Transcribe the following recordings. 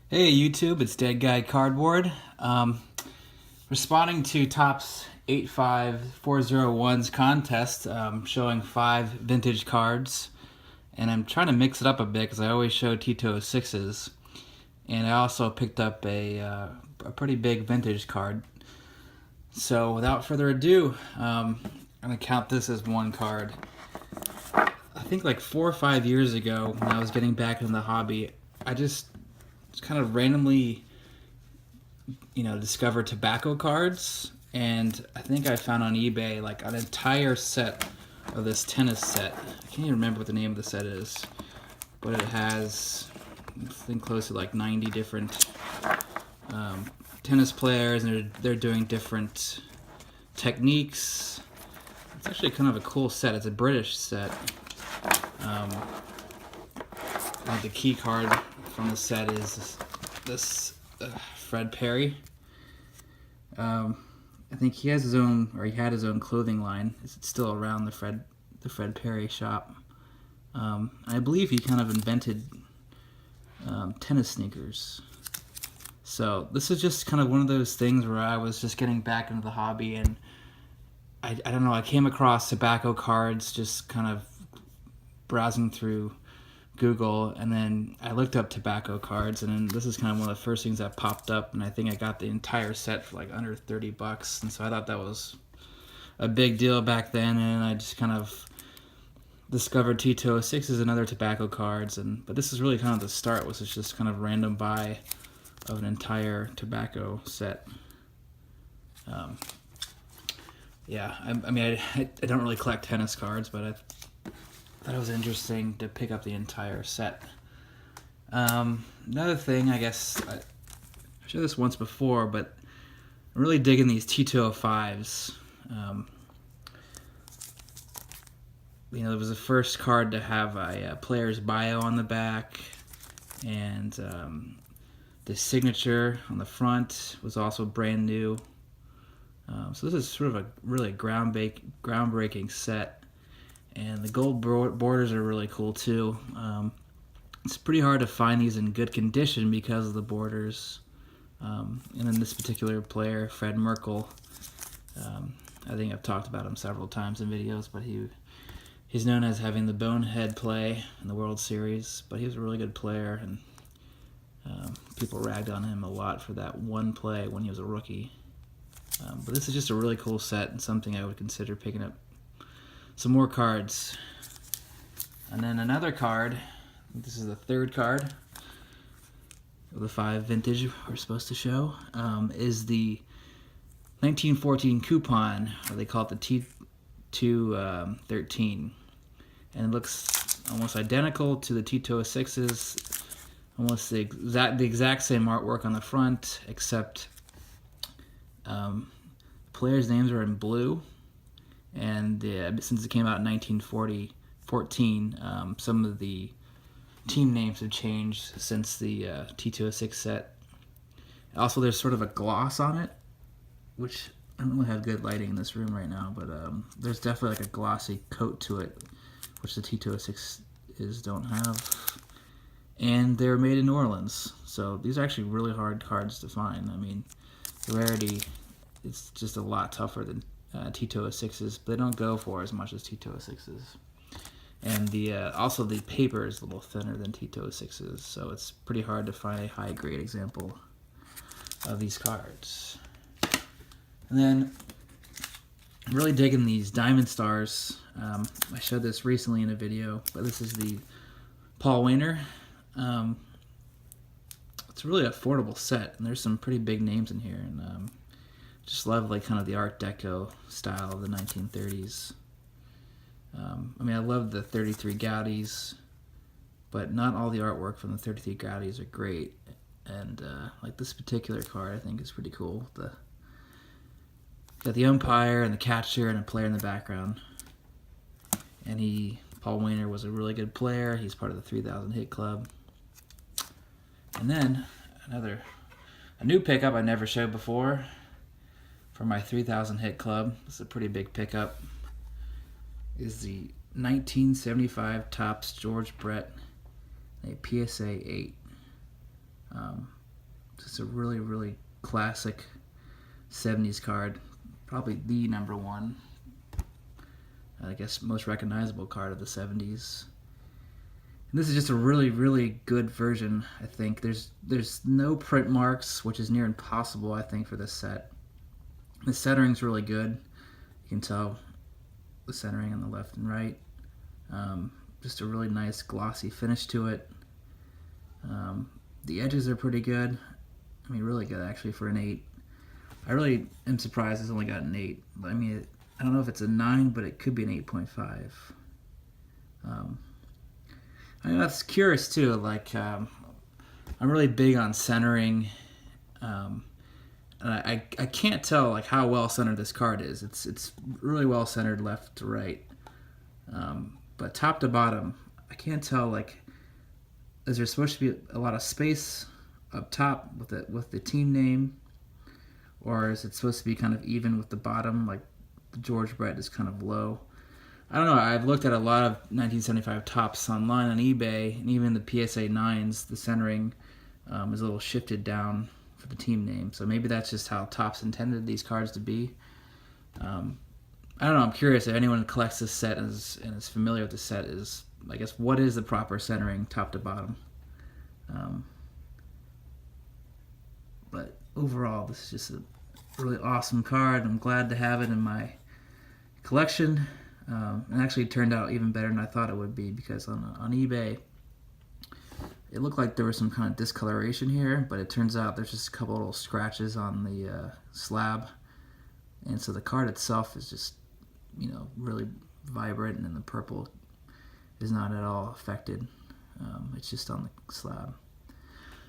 Hey YouTube, it's Dead Guy Cardboard. Responding to Topps 85401's contest, showing 5 vintage cards, and I'm trying to mix it up a bit because I always show T206s, and I also picked up a pretty big vintage card. So without further ado, I'm gonna count this as one card. I think like 4 or 5 years ago, when I was getting back into the hobby, I just kind of randomly, discover tobacco cards, and I think I found on eBay like an entire set of this tennis set. I can't even remember what the name of the set is, but it has, I think, close to like 90 different tennis players, and they're doing different techniques. It's actually kind of a cool set. It's a British set. The key card from the set is this Fred Perry. I think he has his own, or he had his own clothing line. It's still around, the Fred Perry shop. I believe he kind of invented tennis sneakers. So this is just kind of one of those things where I was just getting back into the hobby, and I don't know, I came across tobacco cards just kind of browsing through Google, and then I looked up tobacco cards, and then this is kind of one of the first things that popped up, and I think I got the entire set for like under 30 bucks, and so I thought that was a big deal back then, and I just kind of discovered T206s and other tobacco cards, but this is really kind of the start, was just kind of random buy of an entire tobacco set. Yeah, I mean, I don't really collect tennis cards, but I thought it was interesting to pick up the entire set. Another thing, I guess, I showed this once before, but I'm really digging these T205s. It was the first card to have a player's bio on the back, and the signature on the front was also brand new. So this is sort of a really groundbreaking set. And the gold borders are really cool too. It's pretty hard to find these in good condition because of the borders. And then this particular player, Fred Merkel, I think I've talked about him several times in videos, but he's known as having the bonehead play in the World Series, but he was a really good player, and people ragged on him a lot for that one play when he was a rookie. But this is just a really cool set, and something I would consider picking up some more cards. And then another card, this is the third card of the 5 vintage we're supposed to show, is the 1914 coupon, or they call it the T213. And it looks almost identical to the T206s, almost the exact same artwork on the front, except players' names are in blue. And since it came out in 1914, some of the team names have changed since the T206 set. Also, there's sort of a gloss on it, which I don't really have good lighting in this room right now, but there's definitely like a glossy coat to it, which the T206s don't have. And they're made in New Orleans, so these are actually really hard cards to find. I mean, the rarity is just a lot tougher than T206s, but they don't go for as much as T206s. And also the paper is a little thinner than T206s, so it's pretty hard to find a high-grade example of these cards. And then I'm really digging these Diamond Stars. I showed this recently in a video, but this is the Paul Wainer. It's a really affordable set, and there's some pretty big names in here, and just love like kind of the Art Deco style of the 1930s. I mean, I love the 33 Gaudis, but not all the artwork from the 33 Gaudis are great. And like this particular card, I think is pretty cool. Got the umpire and the catcher and a player in the background. And Paul Wainer was a really good player. He's part of the 3,000 hit club. And then a new pickup I never showed before for my 3,000 hit club. This is a pretty big pickup. Is the 1975 Topps George Brett, a PSA 8. Just a really, really classic 70s card. Probably the number one, I guess, most recognizable card of the 70s. And this is just a really, really good version, I think. There's no print marks, which is near impossible, I think, for this set. The centering's really good. You can tell the centering on the left and right. Just a really nice glossy finish to it. The edges are pretty good. I mean, really good actually for an 8. I really am surprised it's only got an 8. I mean, I don't know if it's a 9, but it could be an 8.5. I mean, that's curious too. Like, I'm really big on centering. And I can't tell like how well centered this card is. It's really well centered left to right, but top to bottom, I can't tell like is there supposed to be a lot of space up top with the team name, or is it supposed to be kind of even with the bottom? Like the George Brett is kind of low. I don't know. I've looked at a lot of 1975 tops online on eBay, and even the PSA 9s, the centering is a little shifted down for the team name. So maybe that's just how Topps intended these cards to be. I don't know. I'm curious if anyone who collects this set and is familiar with the set is, I guess, what is the proper centering top to bottom? But overall, this is just a really awesome card. I'm glad to have it in my collection. And actually it turned out even better than I thought it would be, because on eBay it looked like there was some kind of discoloration here, but it turns out there's just a couple little scratches on the slab, and so the card itself is just, you know, really vibrant, and then the purple is not at all affected. It's just on the slab.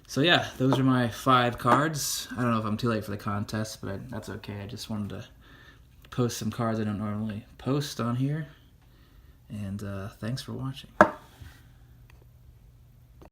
So yeah, those are my 5 cards. I don't know if I'm too late for the contest, but that's okay. I just wanted to post some cards I don't normally post on here. And thanks for watching.